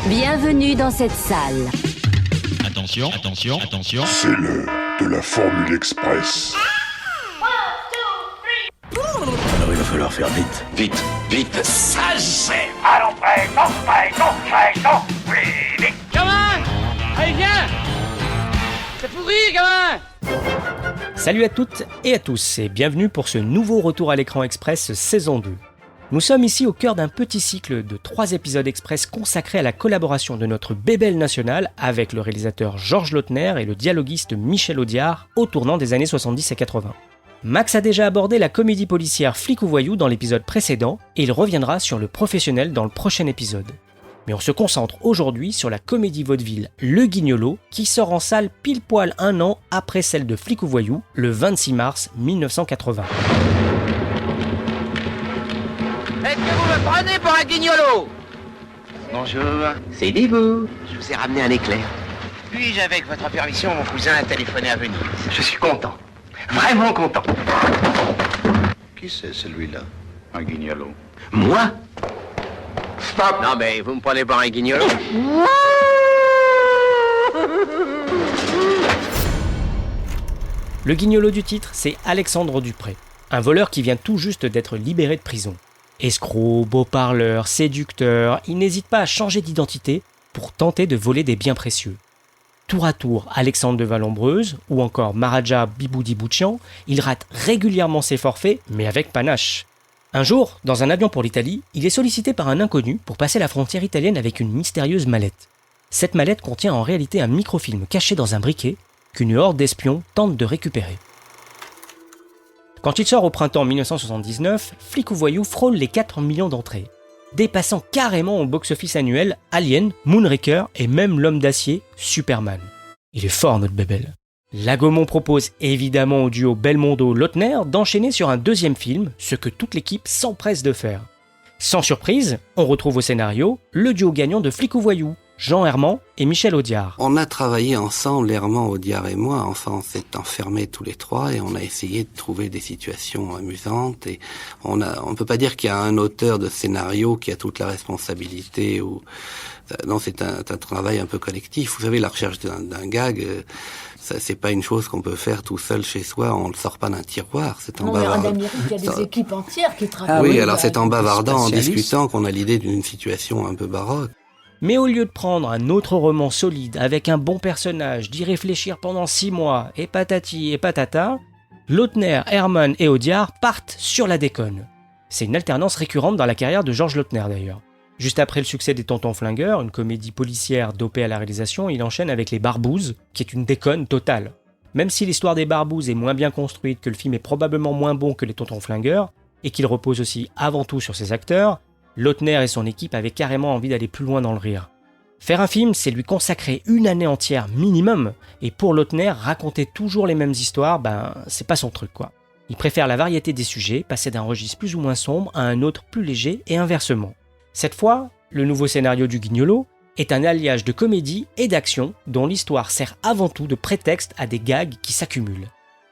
Bienvenue dans cette salle. Attention, attention, attention. C'est l'heure de la Formule Express. Alors il va falloir faire vite. Vite, vite. Ça c'est. Allons, prêt, non, oui, vite. Gamin, allez viens. C'est pourri, gamin. Salut à toutes et à tous et bienvenue pour ce nouveau retour à l'écran express saison 2. Nous sommes ici au cœur d'un petit cycle de 3 épisodes express consacrés à la collaboration de notre bébelle nationale avec le réalisateur Georges Lautner et le dialoguiste Michel Audiard au tournant des années 70 et 80. Max a déjà abordé la comédie policière Flic ou Voyou dans l'épisode précédent et il reviendra sur le professionnel dans le prochain épisode. Mais on se concentre aujourd'hui sur la comédie vaudeville Le Guignolo qui sort en salle pile poil un an après celle de Flic ou Voyou le 26 mars 1980. Est-ce que vous me prenez pour un guignolo? Bonjour, c'est Dibou. Je vous ai ramené un éclair. Puis-je, avec votre permission, mon cousin a téléphoné à Venise. Je suis content. Vraiment content. Qui c'est celui-là? Un guignolo. Moi? Stop! Non, mais vous me prenez pour un guignolo? Le guignolo du titre, c'est Alexandre Dupré, un voleur qui vient tout juste d'être libéré de prison. Escroc, beau parleur, séducteur, il n'hésite pas à changer d'identité pour tenter de voler des biens précieux. Tour à tour, Alexandre de Vallombreuse ou encore Maharaja Biboudi Bouchian, il rate régulièrement ses forfaits, mais avec panache. Un jour, dans un avion pour l'Italie, il est sollicité par un inconnu pour passer la frontière italienne avec une mystérieuse mallette. Cette mallette contient en réalité un microfilm caché dans un briquet qu'une horde d'espions tente de récupérer. Quand il sort au printemps 1979, Flic ou Voyou frôle les 4 millions d'entrées, dépassant carrément au box-office annuel Alien, Moonraker et même l'homme d'acier, Superman. Il est fort notre bébelle. La Gaumont propose évidemment au duo Belmondo-Lautner d'enchaîner sur un deuxième film, ce que toute l'équipe s'empresse de faire. Sans surprise, on retrouve au scénario le duo gagnant de Flic ou Voyou, Jean Herman et Michel Audiard. On a travaillé ensemble, Herman, Audiard et moi. Enfin, on s'est enfermés tous les trois et on a essayé de trouver des situations amusantes. Et on peut pas dire qu'il y a un auteur de scénario qui a toute la responsabilité ou non, c'est un travail un peu collectif. Vous savez, la recherche d'un gag, ça, c'est pas une chose qu'on peut faire tout seul chez soi. On le sort pas d'un tiroir. C'est en bavardant. En Amérique, il y a des équipes entières qui travaillent. Oui, alors c'est en bavardant, en discutant qu'on a l'idée d'une situation un peu baroque. Mais au lieu de prendre un autre roman solide avec un bon personnage, d'y réfléchir pendant 6 mois et patati et patata, Lautner, Herman et Audiard partent sur la déconne. C'est une alternance récurrente dans la carrière de Georges Lautner d'ailleurs. Juste après le succès des Tontons Flingueurs, une comédie policière dopée à la réalisation, il enchaîne avec Les Barbouzes, qui est une déconne totale. Même si l'histoire des Barbouzes est moins bien construite, que le film est probablement moins bon que les Tontons Flingueurs, et qu'il repose aussi avant tout sur ses acteurs, Lautner et son équipe avaient carrément envie d'aller plus loin dans le rire. Faire un film, c'est lui consacrer une année entière minimum, et pour Lautner, raconter toujours les mêmes histoires, c'est pas son truc quoi. Il préfère la variété des sujets, passer d'un registre plus ou moins sombre à un autre plus léger et inversement. Cette fois, le nouveau scénario du Guignolo est un alliage de comédie et d'action dont l'histoire sert avant tout de prétexte à des gags qui s'accumulent.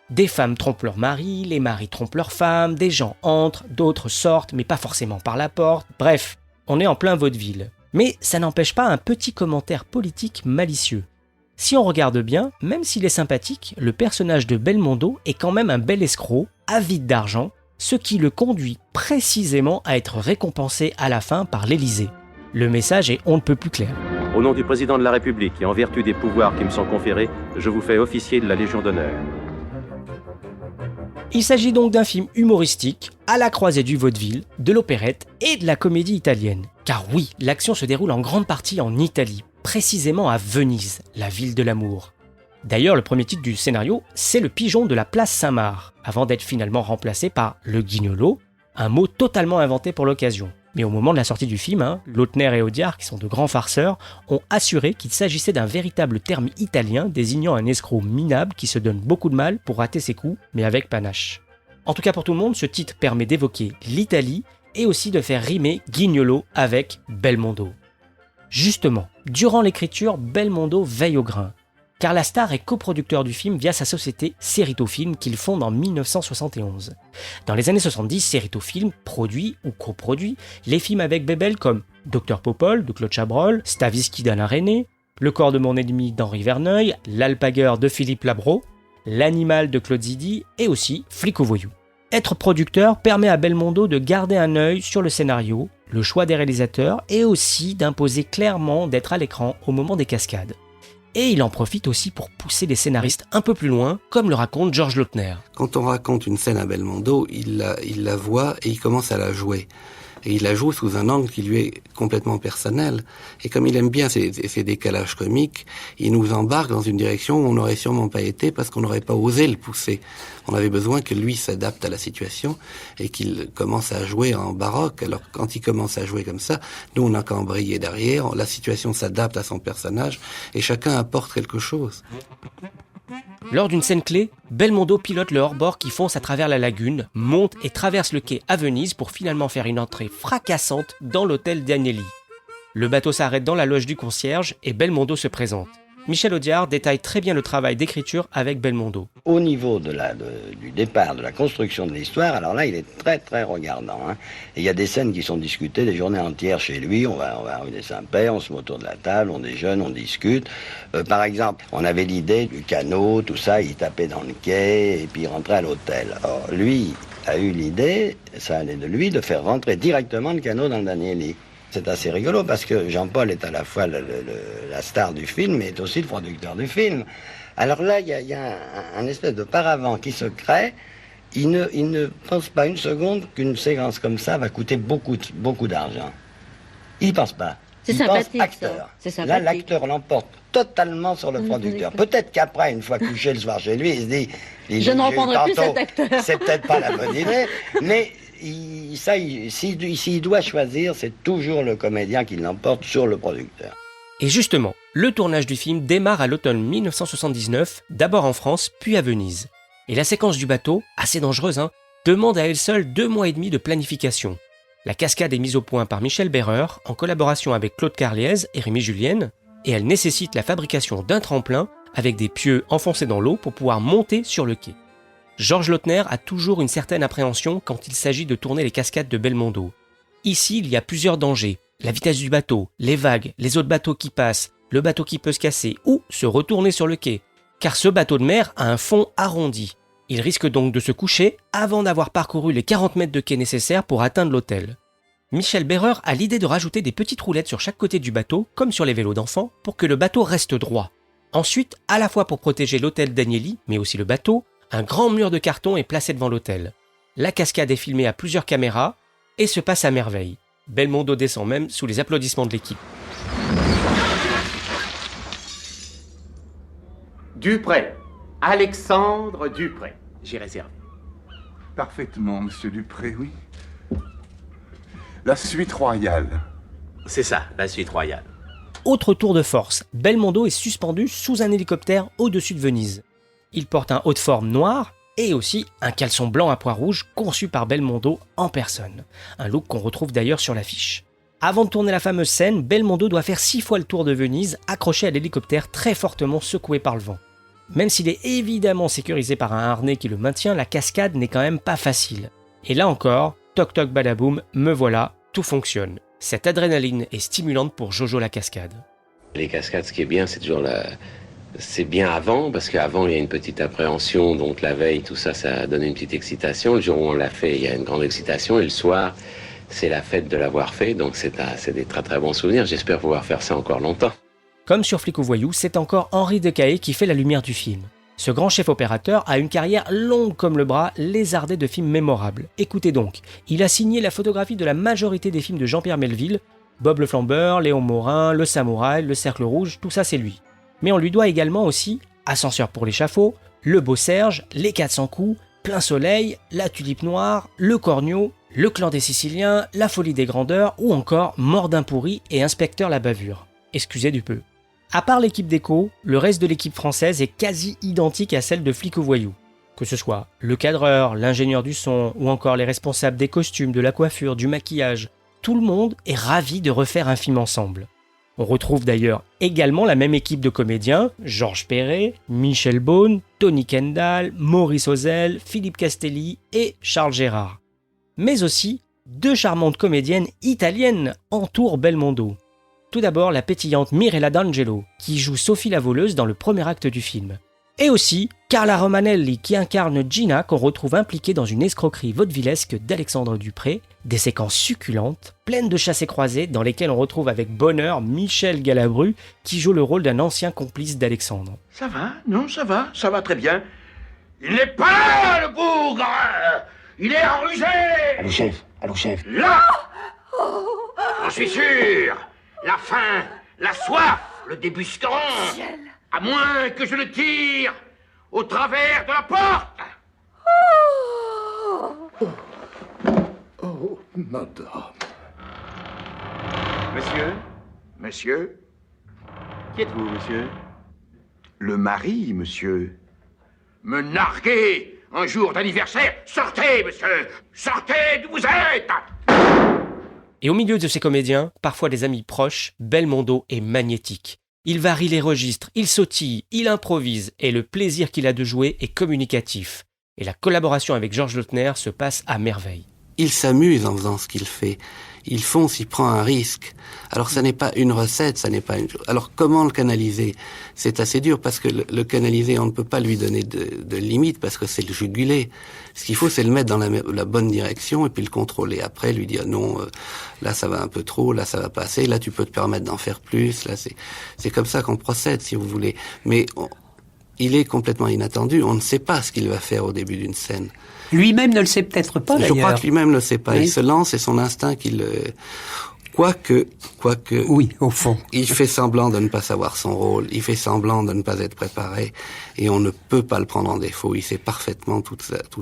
Des femmes trompent leurs maris, les maris trompent leurs femmes, des gens entrent, d'autres sortent, mais pas forcément par la porte. Bref, on est en plein vaudeville. Mais ça n'empêche pas un petit commentaire politique malicieux. Si on regarde bien, même s'il est sympathique, le personnage de Belmondo est quand même un bel escroc, avide d'argent, ce qui le conduit précisément à être récompensé à la fin par l'Élysée. Le message est on ne peut plus clair. Au nom du président de la République et en vertu des pouvoirs qui me sont conférés, je vous fais officier de la Légion d'honneur. Il s'agit donc d'un film humoristique, à la croisée du vaudeville, de l'opérette et de la comédie italienne. Car oui, l'action se déroule en grande partie en Italie, précisément à Venise, la ville de l'amour. D'ailleurs, le premier titre du scénario, c'est le pigeon de la place Saint-Marc, avant d'être finalement remplacé par le guignolo, un mot totalement inventé pour l'occasion. Mais au moment de la sortie du film, Lautner et Audiard, qui sont de grands farceurs, ont assuré qu'il s'agissait d'un véritable terme italien désignant un escroc minable qui se donne beaucoup de mal pour rater ses coups, mais avec panache. En tout cas pour tout le monde, ce titre permet d'évoquer l'Italie et aussi de faire rimer Guignolo avec Belmondo. Justement, durant l'écriture, Belmondo veille au grain. car la star est coproducteur du film via sa société Cerrito Film qu'il fonde en 1971. Dans les années 70, Cerrito Film produit ou coproduit les films avec Bébel comme Dr Popol de Claude Chabrol, Stavisky d'Alain Resnais, Le corps de mon ennemi d'Henri Verneuil, L'Alpagueur de Philippe Labro, L'Animal de Claude Zidi et aussi Flic au voyou. Être producteur permet à Belmondo de garder un œil sur le scénario, le choix des réalisateurs et aussi d'imposer clairement d'être à l'écran au moment des cascades. Et il en profite aussi pour pousser les scénaristes un peu plus loin, comme le raconte Georges Lautner. Quand on raconte une scène à Belmondo, il la voit et il commence à la jouer. Et il la joue sous un angle qui lui est complètement personnel. Et comme il aime bien ces décalages comiques, il nous embarque dans une direction où on n'aurait sûrement pas été parce qu'on n'aurait pas osé le pousser. On avait besoin que lui s'adapte à la situation et qu'il commence à jouer en baroque. Alors quand il commence à jouer comme ça, nous on n'a qu'à embrayer derrière, la situation s'adapte à son personnage et chacun apporte quelque chose. Lors d'une scène clé, Belmondo pilote le hors-bord qui fonce à travers la lagune, monte et traverse le quai à Venise pour finalement faire une entrée fracassante dans l'hôtel d'Agnelli. Le bateau s'arrête dans la loge du concierge et Belmondo se présente. Michel Audiard détaille très bien le travail d'écriture avec Belmondo. Au niveau du départ, de la construction de l'histoire, alors là, il est très très regardant. Et il y a des scènes qui sont discutées des journées entières chez lui. On va à rue des Saints-Pères, on se met autour de la table, on déjeune, on discute. Par exemple, on avait l'idée du canot, tout ça, il tapait dans le quai et puis il rentrait à l'hôtel. Or, lui a eu l'idée, ça allait de lui, de faire rentrer directement le canot dans le Danieli. C'est assez rigolo parce que Jean-Paul est à la fois la star du film mais est aussi le producteur du film. Alors là, il y a un espèce de paravent qui se crée. Il ne pense pas une seconde qu'une séquence comme ça va coûter beaucoup d'argent. Il n'y pense pas. C'est sympathique, pense acteur. C'est sympathique. Là, l'acteur l'emporte totalement sur le producteur. Peut-être qu'après, une fois couché le soir chez lui, il se dit... Je ne reprendrai plus cet acteur. C'est peut-être pas la bonne idée, mais... S'il doit choisir, c'est toujours le comédien qui l'emporte sur le producteur. Et justement, le tournage du film démarre à l'automne 1979, d'abord en France, puis à Venise. Et la séquence du bateau, assez dangereuse, demande à elle seule 2 mois et demi de planification. La cascade est mise au point par Michel Berreur, en collaboration avec Claude Carliez et Rémi Julienne, et elle nécessite la fabrication d'un tremplin avec des pieux enfoncés dans l'eau pour pouvoir monter sur le quai. Georges Lautner a toujours une certaine appréhension quand il s'agit de tourner les cascades de Belmondo. Ici, il y a plusieurs dangers. La vitesse du bateau, les vagues, les autres bateaux qui passent, le bateau qui peut se casser ou se retourner sur le quai. Car ce bateau de mer a un fond arrondi. Il risque donc de se coucher avant d'avoir parcouru les 40 mètres de quai nécessaires pour atteindre l'hôtel. Michel Berreur a l'idée de rajouter des petites roulettes sur chaque côté du bateau, comme sur les vélos d'enfants, pour que le bateau reste droit. Ensuite, à la fois pour protéger l'hôtel d'Agnelli, mais aussi le bateau, un grand mur de carton est placé devant l'hôtel. La cascade est filmée à plusieurs caméras et se passe à merveille. Belmondo descend même sous les applaudissements de l'équipe. Dupré. Alexandre Dupré. J'ai réservé. Parfaitement, monsieur Dupré, oui. La suite royale. C'est ça, la suite royale. Autre tour de force, Belmondo est suspendu sous un hélicoptère au-dessus de Venise. Il porte un haut de forme noir et aussi un caleçon blanc à pois rouge conçu par Belmondo en personne. Un look qu'on retrouve d'ailleurs sur l'affiche. Avant de tourner la fameuse scène, Belmondo doit faire 6 fois le tour de Venise, accroché à l'hélicoptère très fortement secoué par le vent. Même s'il est évidemment sécurisé par un harnais qui le maintient, la cascade n'est quand même pas facile. Et là encore, toc toc badaboum, me voilà, tout fonctionne. Cette adrénaline est stimulante pour Jojo la cascade. Les cascades, ce qui est bien, c'est toujours c'est bien avant, parce qu'avant il y a une petite appréhension, donc la veille, tout ça, ça donne une petite excitation. Le jour où on l'a fait, il y a une grande excitation, et le soir, c'est la fête de l'avoir fait, donc c'est des très très bons souvenirs. J'espère pouvoir faire ça encore longtemps. Comme sur Flic au voyou, c'est encore Henri Decaë qui fait la lumière du film. Ce grand chef opérateur a une carrière longue comme le bras, lézardée de films mémorables. Écoutez donc, il a signé la photographie de la majorité des films de Jean-Pierre Melville, Bob le Flambeur, Léon Morin, Le Samouraï, Le Cercle Rouge, tout ça c'est lui. Mais on lui doit également aussi Ascenseur pour l'échafaud, Le Beau Serge, Les 400 coups, Plein Soleil, La Tulipe Noire, Le Cornio, Le Clan des Siciliens, La Folie des Grandeurs ou encore Mordin pourri et Inspecteur la Bavure. Excusez du peu. À part l'équipe d'écho, le reste de l'équipe française est quasi identique à celle de Flic au voyou. Que ce soit le cadreur, l'ingénieur du son ou encore les responsables des costumes, de la coiffure, du maquillage, tout le monde est ravi de refaire un film ensemble. On retrouve d'ailleurs également la même équipe de comédiens, Georges Perret, Michel Beaune, Tony Kendall, Maurice Ozell, Philippe Castelli et Charles Gérard. Mais aussi 2 charmantes comédiennes italiennes entourent Belmondo. Tout d'abord la pétillante Mirella D'Angelo, qui joue Sophie la voleuse dans le premier acte du film. Et aussi Carla Romanelli, qui incarne Gina, qu'on retrouve impliquée dans une escroquerie vaudevillesque d'Alexandre Dupré, des séquences succulentes, pleines de chassés-croisés, dans lesquelles on retrouve avec bonheur Michel Galabru, qui joue le rôle d'un ancien complice d'Alexandre. Ça va? Non, ça va très bien. Il n'est pas là, le bougre! Il est enrugé! Allô, chef. Là! J'en suis sûr! La faim, la soif, le débusqueront! À moins que je le tire au travers de la porte! Oh, madame. Monsieur? Qui êtes-vous, monsieur? Le mari, monsieur. Me narguer un jour d'anniversaire? Sortez, monsieur! Sortez d'où vous êtes! Et au milieu de ces comédiens, parfois des amis proches, Belmondo est magnétique. Il varie les registres, il sautille, il improvise, et le plaisir qu'il a de jouer est communicatif. Et la collaboration avec Georges Lautner se passe à merveille. Il s'amuse en faisant ce qu'il fait. Il fonce, il prend un risque. Alors ça n'est pas une recette, ça n'est pas une... Alors comment le canaliser? C'est assez dur parce que le canaliser, on ne peut pas lui donner de limites parce que c'est le juguler. Ce qu'il faut, c'est le mettre dans la bonne direction et puis le contrôler. Après, lui dire non, là ça va un peu trop, là ça va pas assez, là tu peux te permettre d'en faire plus. Là c'est comme ça qu'on procède, si vous voulez. Mais il est complètement inattendu. On ne sait pas ce qu'il va faire au début d'une scène. Lui-même ne le sait peut-être pas, d'ailleurs. Je crois que lui-même ne le sait pas. Oui. Il se lance et son instinct qu'il... Quoique... Oui, au fond. Il fait semblant de ne pas savoir son rôle. Il fait semblant de ne pas être préparé. Et on ne peut pas le prendre en défaut. Il sait parfaitement tout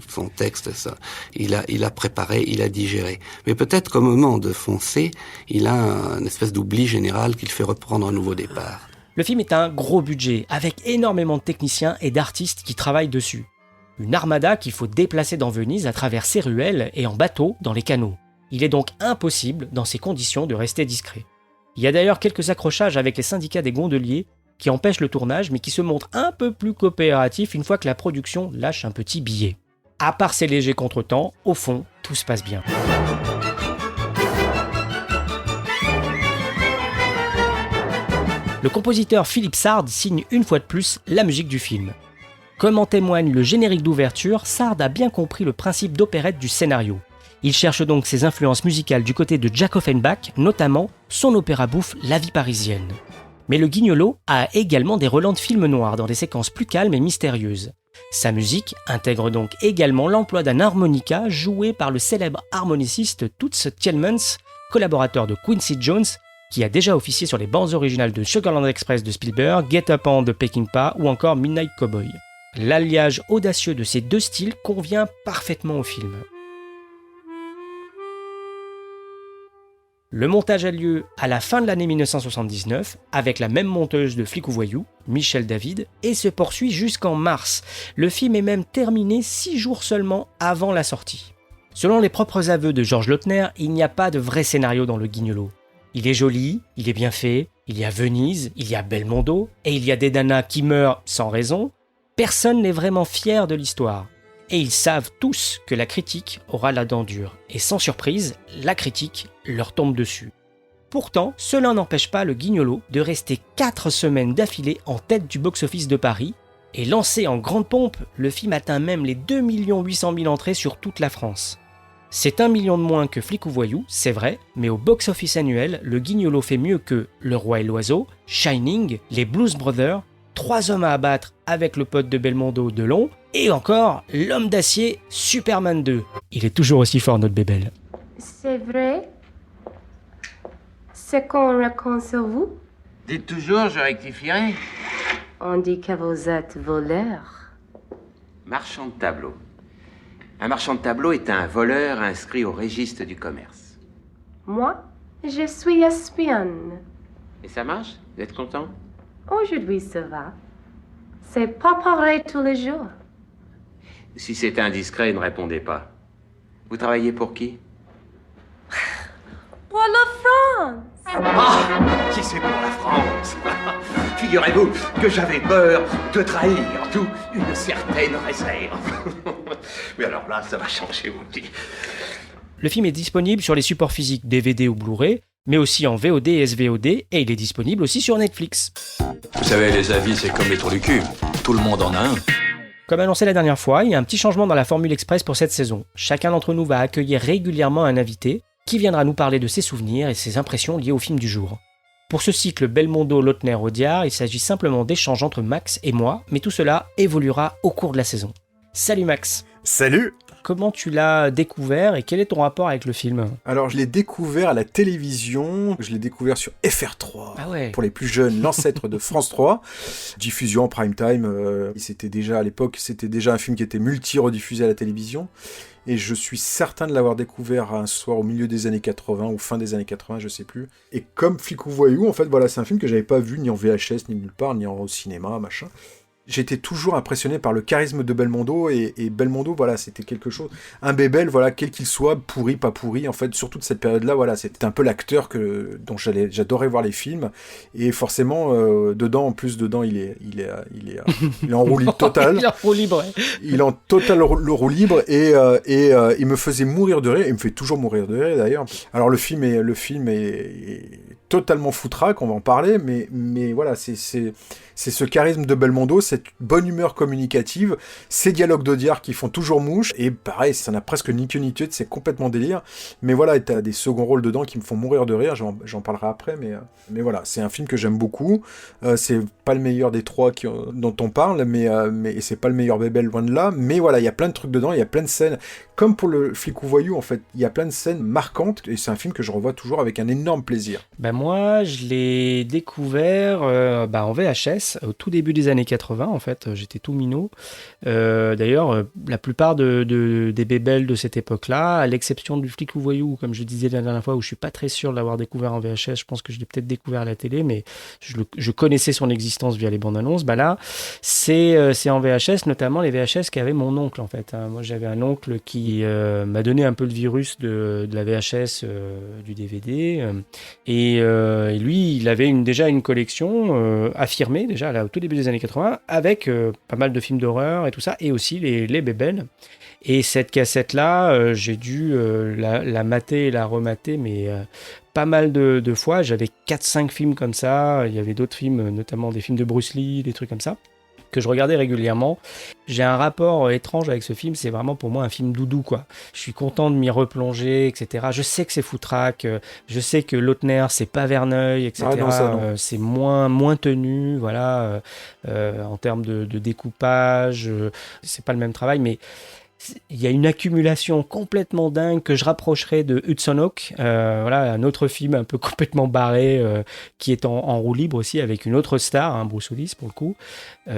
son texte. Ça. Il a préparé, il a digéré. Mais peut-être qu'au moment de foncer, il a une espèce d'oubli général qu'il fait reprendre un nouveau départ. Le film est un gros budget, avec énormément de techniciens et d'artistes qui travaillent dessus. Une armada qu'il faut déplacer dans Venise à travers ses ruelles et en bateau dans les canaux. Il est donc impossible, dans ces conditions, de rester discret. Il y a d'ailleurs quelques accrochages avec les syndicats des gondoliers qui empêchent le tournage mais qui se montrent un peu plus coopératifs une fois que la production lâche un petit billet. À part ces légers contretemps, au fond, tout se passe bien. Le compositeur Philippe Sard signe une fois de plus la musique du film. Comme en témoigne le générique d'ouverture, Sard a bien compris le principe d'opérette du scénario. Il cherche donc ses influences musicales du côté de Jack Offenbach, notamment son opéra bouffe La vie parisienne. Mais le Guignolo a également des relents de films noirs dans des séquences plus calmes et mystérieuses. Sa musique intègre donc également l'emploi d'un harmonica joué par le célèbre harmoniciste Toots Thielemans, collaborateur de Quincy Jones, qui a déjà officié sur les bandes originales de Sugarland Express de Spielberg, Get Up on the Peckinpah ou encore Midnight Cowboy. L'alliage audacieux de ces deux styles convient parfaitement au film. Le montage a lieu à la fin de l'année 1979 avec la même monteuse de Flic ou Voyou, Michel David, et se poursuit jusqu'en mars. Le film est même terminé 6 jours seulement avant la sortie. Selon les propres aveux de Georges Lautner, il n'y a pas de vrai scénario dans le Guignolo. Il est joli, il est bien fait, il y a Venise, il y a Belmondo, et il y a des nanas qui meurent sans raison. Personne n'est vraiment fier de l'histoire. Et ils savent tous que la critique aura la dent dure. Et sans surprise, la critique leur tombe dessus. Pourtant, cela n'empêche pas le Guignolo de rester 4 semaines d'affilée en tête du box-office de Paris. Et lancé en grande pompe, le film atteint même les 2 800 000 entrées sur toute la France. C'est 1 million de moins que Flic ou Voyou, c'est vrai, mais au box-office annuel, le Guignolo fait mieux que Le Roi et l'Oiseau, Shining, Les Blues Brothers, 3 hommes à abattre avec le pote de Belmondo Delon, et encore L'Homme d'Acier, Superman 2. Il est toujours aussi fort, notre bébelle. C'est vrai? C'est qu'on raconte sur vous? Dites toujours, je rectifierai. On dit que vous êtes voleur. Marchand de tableau. Un marchand de tableau est un voleur inscrit au registre du commerce. Moi, je suis espionne. Et ça marche? Vous êtes content? Aujourd'hui, ça va. C'est pas pareil tous les jours. Si c'est indiscret, ne répondez pas. Vous travaillez pour qui? Pour la France. Ah, si c'est pour la France. Figurez-vous que j'avais peur de trahir tout une certaine réserve. Mais alors là, ça va changer, vous me dites. Le film est disponible sur les supports physiques DVD ou Blu-ray, mais aussi en VOD et SVOD, et il est disponible aussi sur Netflix. Vous savez, les avis, c'est comme les trous du cul. Tout le monde en a un. Comme annoncé la dernière fois, il y a un petit changement dans la Formule Express pour cette saison. Chacun d'entre nous va accueillir régulièrement un invité qui viendra nous parler de ses souvenirs et ses impressions liées au film du jour. Pour ce cycle Belmondo, Lautner, Audiard, il s'agit simplement d'échanges entre Max et moi, mais tout cela évoluera au cours de la saison. Salut Max. Salut. Comment tu l'as découvert et quel est ton rapport avec le film ? Alors, je l'ai découvert à la télévision, je l'ai découvert sur FR3. Ah ouais. Pour les plus jeunes, l'ancêtre de France 3. Diffusion en prime time. C'était déjà, à l'époque, c'était déjà un film qui était multi-rediffusé à la télévision. Et je suis certain de l'avoir découvert un soir au milieu des années 80 ou fin des années 80, je sais plus. Et comme Flic ou Voyou, en fait, voilà, c'est un film que j'avais pas vu ni en VHS, ni nulle part, ni au cinéma, machin. J'étais toujours impressionné par le charisme de Belmondo, et Belmondo, voilà, c'était quelque chose. Un Bébel, voilà, quel qu'il soit, pourri, pas pourri, en fait, surtout de cette période-là, voilà, c'était un peu l'acteur dont j'adorais voir les films, et forcément, dedans, il est en roue libre totale. Il est en roue libre, ouais. Il est en total roue libre, et il me faisait mourir de rire, il me fait toujours mourir de rire, d'ailleurs. Alors, le film est totalement foutraque, on va en parler, mais voilà, c'est ce charisme de Belmondo, cette bonne humeur communicative, ces dialogues d'Audiard qui font toujours mouche, et pareil, ça n'a presque ni queue ni tête, c'est complètement délire, mais voilà, et t'as des seconds rôles dedans qui me font mourir de rire, j'en parlerai après, mais voilà, c'est un film que j'aime beaucoup, c'est pas le meilleur des trois dont on parle, mais c'est pas le meilleur Bébel, loin de là, mais voilà, il y a plein de trucs dedans, il y a plein de scènes, comme pour le Flic ou Voyou, en fait, il y a plein de scènes marquantes, et c'est un film que je revois toujours avec un énorme plaisir. Ben moi, je l'ai découvert en VHS, au tout début des années 80, en fait, j'étais tout minot. D'ailleurs, la plupart des bébels de cette époque-là, à l'exception du Flic ou Voyou, comme je disais la dernière fois, où je suis pas très sûr de l'avoir découvert en VHS, je pense que je l'ai peut-être découvert à la télé, mais je connaissais son existence via les bandes annonces. Bah là, c'est en VHS, notamment les VHS qu'avait mon oncle, en fait. Moi, j'avais un oncle qui m'a donné un peu le virus de la VHS, du DVD, et lui, il avait déjà une collection affirmée, déjà là, au tout début des années 80, avec pas mal de films d'horreur et tout ça, et aussi les bébels. Et cette cassette-là, j'ai dû la mater et la remater, mais pas mal de fois. J'avais 4-5 films comme ça. Il y avait d'autres films, notamment des films de Bruce Lee, des trucs comme ça, que je regardais régulièrement. J'ai un rapport étrange avec ce film, c'est vraiment pour moi un film doudou, quoi. Je suis content de m'y replonger, etc. Je sais que c'est foutraque, je sais que Lautner, c'est pas Verneuil, etc. Ah non, ça, non. C'est moins tenu, voilà, en termes de découpage, c'est pas le même travail, mais il y a une accumulation complètement dingue que je rapprocherais de Hudson Hawk, voilà, un autre film un peu complètement barré, qui est en roue libre aussi, avec une autre star, Bruce Willis pour le coup.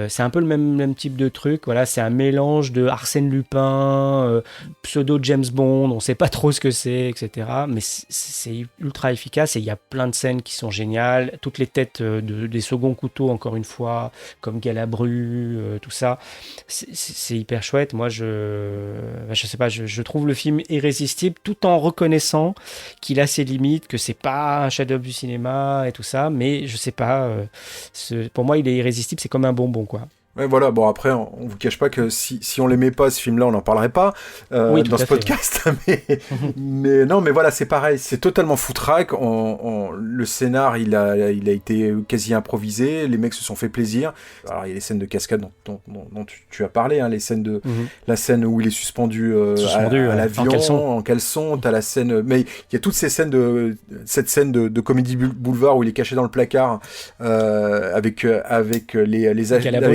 C'est un peu le même type de truc, voilà, c'est un mélange de Arsène Lupin, pseudo James Bond, on sait pas trop ce que c'est, etc. Mais c'est ultra efficace, et il y a plein de scènes qui sont géniales, toutes les têtes des seconds couteaux, encore une fois, comme Galabru, tout ça, c'est hyper chouette. Moi, je sais pas, je trouve le film irrésistible, tout en reconnaissant qu'il a ses limites, que c'est pas un chef-d'œuvre du cinéma et tout ça, mais je sais pas, pour moi il est irrésistible, c'est comme un bonbon, quoi. Ouais, voilà, bon après, on vous cache pas que si on l'aimait pas, ce film-là, on n'en parlerait pas oui, dans ce podcast, ouais. mais non, mais voilà, c'est pareil, c'est totalement foutraque, le scénar, il a été quasi improvisé, les mecs se sont fait plaisir, alors il y a les scènes de cascade dont tu as parlé, les scènes la scène où il est suspendu à l'avion, en caleçon, t'as la scène, mais il y a toutes ces scènes cette scène de Comédie Boulevard où il est caché dans le placard, avec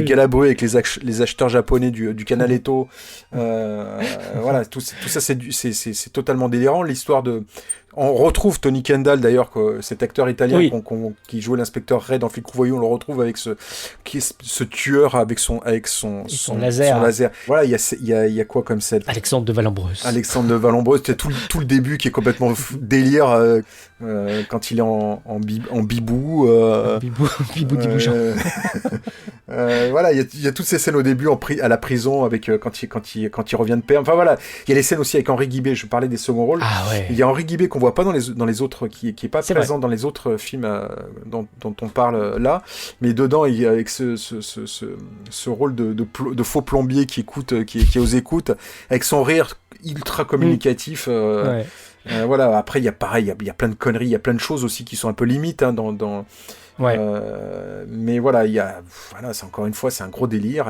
Galabru, avec les acheteurs japonais du Canaletto, voilà, tout ça c'est totalement délirant. L'histoire on retrouve Tony Kendall d'ailleurs, cet acteur italien, oui, qui jouait l'inspecteur Ray dans Flic ou Voyou, on le retrouve avec ce tueur avec son laser. Voilà, il y a quoi comme scène? Alexandre de Vallombreuse, c'est tout le début qui est complètement délire, quand il est en bibou. Bibou dibouchant. Voilà, il y a toutes ces scènes au début à la prison avec quand il revient de perdre. Enfin voilà, il y a les scènes aussi avec Henri Guibé. Je parlais des seconds rôles. Ah ouais. Il y a Henri Guibé qu'on voit pas dans les autres, qui est pas présent dans les autres films dont on parle là, mais dedans avec ce rôle de faux plombier qui est aux écoutes, avec son rire ultra communicatif. Voilà. Après, il y a plein de conneries, il y a plein de choses aussi qui sont un peu limites dans. Ouais. Mais voilà, c'est encore une fois, c'est un gros délire.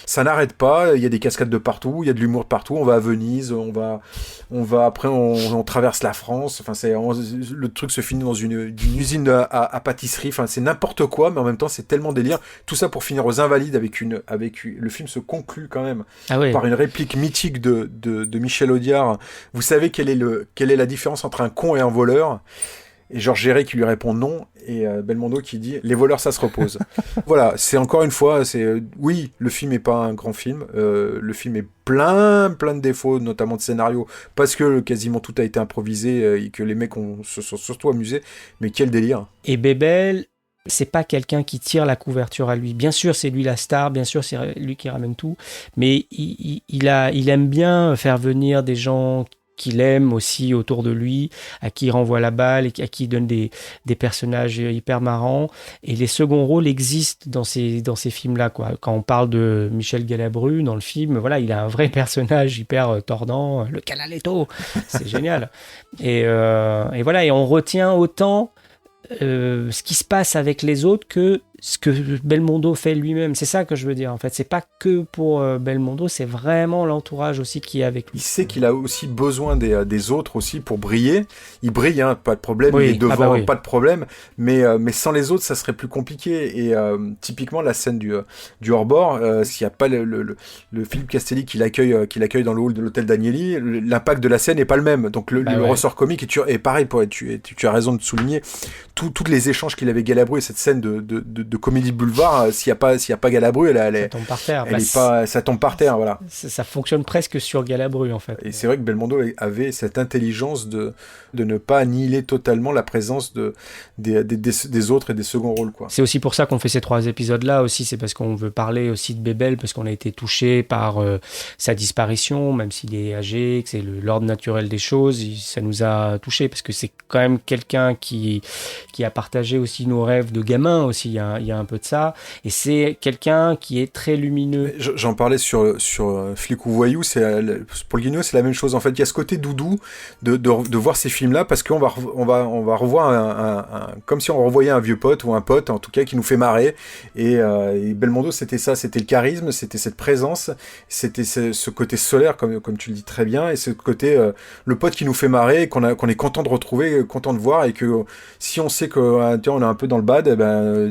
Ça n'arrête pas. Il y a des cascades de partout, il y a de l'humour de partout. On va à Venise, on va après on traverse la France. Enfin, le truc se finit dans une usine à pâtisserie. Enfin, c'est n'importe quoi, mais en même temps, c'est tellement délire. Tout ça pour finir aux Invalides avec le film se conclut quand même par une réplique mythique de Michel Audiard. Vous savez quelle est la différence entre un con et un voleur? Et Georges Géret qui lui répond non, et Belmondo qui dit « Les voleurs, ça se repose ». Voilà, c'est encore une fois, oui, le film n'est pas un grand film, le film est plein de défauts, notamment de scénario, parce que quasiment tout a été improvisé et que les mecs se sont surtout amusés, mais quel délire. Et Bébel, c'est pas quelqu'un qui tire la couverture à lui. Bien sûr, c'est lui la star, bien sûr, c'est lui qui ramène tout, mais il aime bien faire venir des gens qu'il aime aussi autour de lui, à qui il renvoie la balle et à qui il donne des personnages hyper marrants. Et les seconds rôles existent dans ces films-là, quoi. Quand on parle de Michel Galabru dans le film, voilà, il a un vrai personnage hyper tordant, le Canaletto, c'est génial. Et voilà, et on retient autant ce qui se passe avec les autres que ce que Belmondo fait lui-même. C'est ça que je veux dire, en fait. C'est pas que pour Belmondo, c'est vraiment l'entourage aussi qui est avec lui. Il sait qu'il a aussi besoin des autres aussi pour briller. Il brille, hein, pas de problème. Il est devant, pas de problème. Mais sans les autres, ça serait plus compliqué. Et typiquement, la scène du hors-bord, s'il n'y a pas le Philippe Castelli qui l'accueille dans le hall de l'hôtel Danieli, l'impact de la scène n'est pas le même. Donc le ressort comique, et pareil, tu as raison de souligner, tous les échanges qu'il avait avec Galabru et cette scène de comédie de boulevard, s'il y a pas Galabru, ça tombe par terre. Ça tombe par terre, voilà. Ça fonctionne presque sur Galabru, en fait. Et c'est vrai que Belmondo avait cette intelligence de ne pas annihiler totalement la présence des autres et des seconds rôles, quoi. C'est aussi pour ça qu'on fait ces 3 épisodes-là aussi, c'est parce qu'on veut parler aussi de Bébel, parce qu'on a été touché par sa disparition, même s'il est âgé, que c'est l'ordre naturel des choses, ça nous a touché parce que c'est quand même quelqu'un qui a partagé aussi nos rêves de gamin aussi, il y a un peu de ça, et c'est quelqu'un qui est très lumineux. J'en parlais sur Flic ou Voyou, pour le Guignol, c'est la même chose. En fait, il y a ce côté doudou de voir ces films-là, parce qu'on va revoir comme si on revoyait un vieux pote, ou un pote, en tout cas, qui nous fait marrer, et Belmondo, c'était ça, c'était le charisme, c'était cette présence, c'était ce côté solaire, comme tu le dis très bien, et ce côté, le pote qui nous fait marrer, qu'on est content de retrouver, content de voir, et que si on sait qu'on est un peu dans le bad,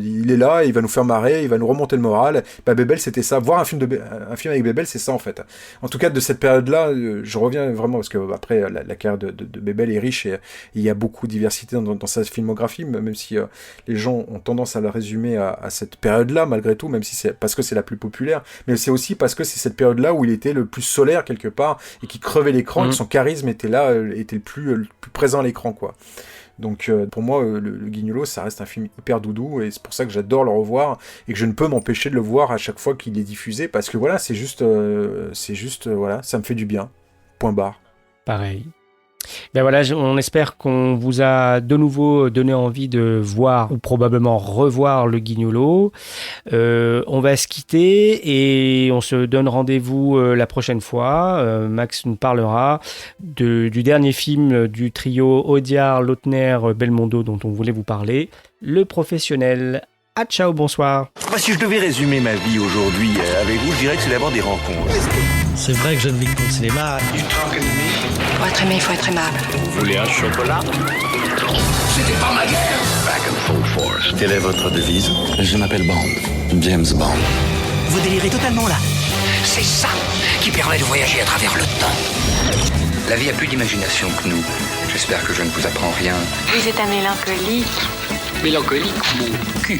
il est là, il va nous faire marrer, il va nous remonter le moral. Bébel, c'était ça. Voir un film avec Bébel, c'est ça, en fait. En tout cas, de cette période-là, je reviens vraiment, parce que après, la carrière de Bébel est riche, et il y a beaucoup de diversité dans sa filmographie, même si les gens ont tendance à la résumer à cette période-là, malgré tout, même si c'est parce que c'est la plus populaire, mais c'est aussi parce que c'est cette période-là où il était le plus solaire, quelque part, et qui crevait l'écran, et que son charisme était là, était le plus présent à l'écran, quoi. Donc pour moi, le Guignolo, ça reste un film hyper doudou, et c'est pour ça que j'adore le revoir, et que je ne peux m'empêcher de le voir à chaque fois qu'il est diffusé, parce que voilà, c'est juste voilà, ça me fait du bien. Point barre. Pareil. Ben voilà, on espère qu'on vous a de nouveau donné envie de voir ou probablement revoir le Guignolo. On va se quitter et on se donne rendez-vous la prochaine fois. Max nous parlera du dernier film du trio Audiard, Lautner, Belmondo dont on voulait vous parler, Le Professionnel. Ah, ciao, bonsoir. Si je devais résumer ma vie aujourd'hui avec vous, je dirais que c'est d'abord des rencontres. C'est vrai que je ne vis que pour le cinéma. Pour être aimé, il faut être aimable. Vous voulez un chocolat? C'était pas ma guerre. Back and full force. Quelle est votre devise? Je m'appelle Bond. James Bond. Vous délirez totalement là. C'est ça qui permet de voyager à travers le temps. La vie a plus d'imagination que nous. J'espère que je ne vous apprends rien. Vous êtes un mélancolique. Mélancolique, mon cul.